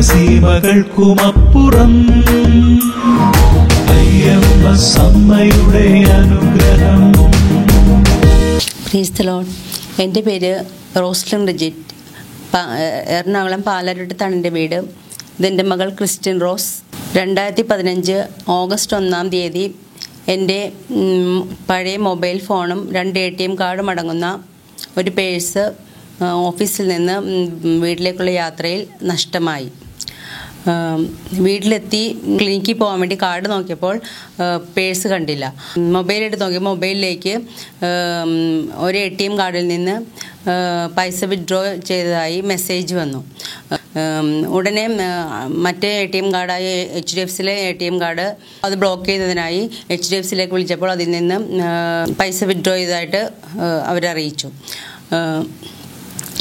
ഗഗനസീമകൾക്കുമപ്പുറം അയ്യപ്പസമ്മയുടെ അനുഗ്രഹം. Praise the Lord. എൻ്റെ പേര് റോസ്ലിൻ റിജിറ്റ്. എറണാകുളം പാലാരിവട്ടത്താണ് എൻ്റെ വീട്. ഇതെൻ്റെ മകൾ ക്രിസ്ത്യൻ റോസ്. 2015 ഓഗസ്റ്റ് 1-ാം തീയതി എൻ്റെ പഴയ മൊബൈൽ ഫോണും 2 ATM കാർഡും അടങ്ങുന്ന ഒരു പേഴ്സ് ഓഫീസിൽ നിന്ന് വീട്ടിലേക്കുള്ള യാത്രയിൽ നഷ്ടമായി. വീട്ടിലെത്തി ക്ലിനിക്കിൽ പോകാൻ വേണ്ടി കാർഡ് നോക്കിയപ്പോൾ പേഴ്സ് കണ്ടില്ല. മൊബൈൽ എടുത്ത് നോക്കിയപ്പോൾ മൊബൈലിലേക്ക് ഒരു ATM കാർഡിൽ നിന്ന് പൈസ വിത്ഡ്രോ ചെയ്തതായി മെസ്സേജ് വന്നു. ഉടനെ മറ്റേ ATM കാർഡായ HDFCയിലെ ATM കാർഡ് അത് ബ്ലോക്ക് ചെയ്തതിനായി HDFCയിലേക്ക് വിളിച്ചപ്പോൾ അതിൽ നിന്ന് പൈസ വിത്ഡ്രോ ചെയ്തതായിട്ട് അവരറിയിച്ചു.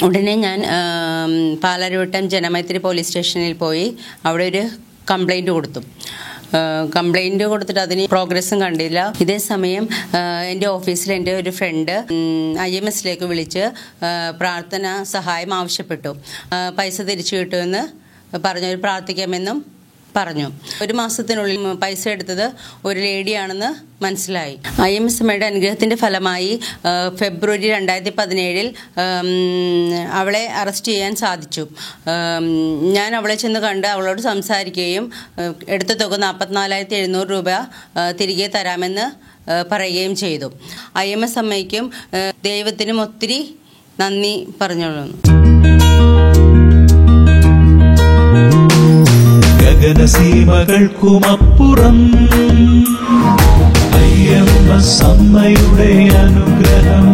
ഉടനെ ഞാൻ പാലാരിവട്ടം ജനമൈത്രി പോലീസ് സ്റ്റേഷനിൽ പോയി അവിടെ ഒരു കംപ്ലൈൻറ്റ് കൊടുത്തു. കംപ്ലൈൻറ്റ് കൊടുത്തിട്ട് അതിന് പ്രോഗ്രസ്സും കണ്ടില്ല. ഇതേ സമയം എൻ്റെ ഓഫീസിൽ എൻ്റെ ഒരു ഫ്രണ്ട് IMSലേക്ക് വിളിച്ച് പ്രാർത്ഥന സഹായം ആവശ്യപ്പെട്ടു. പൈസ തിരിച്ചു കിട്ടുമെന്ന് പറഞ്ഞു, പ്രാർത്ഥിക്കാമെന്നും പറഞ്ഞു. 1 മാസത്തിനുള്ളിൽ പൈസ എടുത്തത് ഒരു ലേഡിയാണെന്ന് മനസ്സിലായി. IMSമ്മയുടെ അനുഗ്രഹത്തിൻ്റെ ഫലമായി ഫെബ്രുവരി 2017 അവളെ അറസ്റ്റ് ചെയ്യാൻ സാധിച്ചു. ഞാൻ അവളെ ചെന്ന് കണ്ട് അവളോട് സംസാരിക്കുകയും എടുത്ത തുക 44,700 രൂപ തിരികെ തരാമെന്ന് പറയുകയും ചെയ്തു. IMSമ്മയ്ക്കും ദൈവത്തിനും ഒത്തിരി നന്ദി പറഞ്ഞോളൂ. ഗഗനസീമകൾക്കുമപ്പുറം അയ്യപ്പസമ്മയുടെ അനുഗ്രഹം.